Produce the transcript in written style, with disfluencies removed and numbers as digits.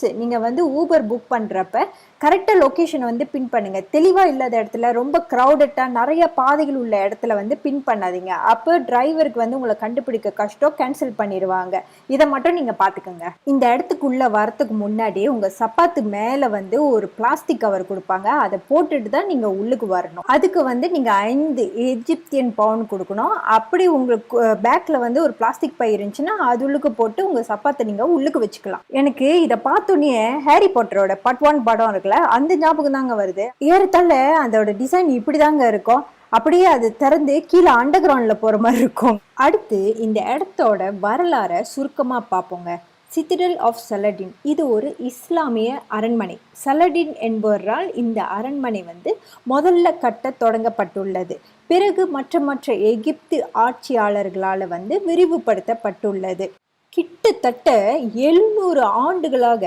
Tips, நீங்கள் வந்து Uber book பண்ணுறப்ப கரெக்டாக லொக்கேஷனை வந்து பின் பண்ணுங்கள். தெளிவாக இல்லாத இடத்துல, ரொம்ப க்ரௌடட்டாக நிறைய பாதைகள் உள்ள இடத்துல வந்து பின் பண்ணாதீங்க. அப்போ டிரைவருக்கு வந்து உங்களை கண்டுபிடிக்க கஷ்டம், கேன்சல் பண்ணிடுவாங்க. இதை மட்டும் நீங்கள் பார்த்துக்கோங்க. இந்த இடத்துக்குள்ளே வரத்துக்கு முன்னாடி உங்கள் சப்பாத்து மேலே வந்து ஒரு பிளாஸ்டிக் கவர் கொடுப்பாங்க. அதை போட்டுட்டு தான் நீங்கள் உள்ளுக்கு வரணும். அதுக்கு வந்து நீங்கள் 5 எஜிப்தியன் பவுன் கொடுக்கணும். அப்படி உங்களுக்கு பேக்கில் வந்து ஒரு பிளாஸ்டிக் பை இருந்துச்சுன்னா அது உள்ளுக்கு போட்டு உங்கள் சப்பாத்தை நீங்கள் உள்ளுக்கு வச்சுக்கலாம். எனக்கு இதை பார்த்தோன்னே ஹாரி பாட்டரோட பார்ட் 1 படம் இருக்குல்ல, அந்த ஞாபகம் தாங்க வருது. ஏறத்தாழ அதோட டிசைன் இப்படி தாங்க இருக்கும். அப்படியே அது திறந்து கீழே அண்டர் கிரவுண்ட்ல போற மாதிரி இருக்கும். அடுத்து இந்த இடத்தோட வரலாறை சுருக்கமா பார்ப்போங்க. சித்தடல் ஆஃப் சலடின் இது ஒரு இஸ்லாமிய அரண்மனை. சலடின் என்பவரால் இந்த அரண்மனை வந்து முதல்ல கட்ட தொடங்கப்பட்டுள்ளது. பிறகு மற்ற எகிப்து ஆட்சியாளர்களால் வந்து விரிவுபடுத்தப்பட்டுள்ளது. கிட்டத்தட்ட 700 ஆண்டுகளாக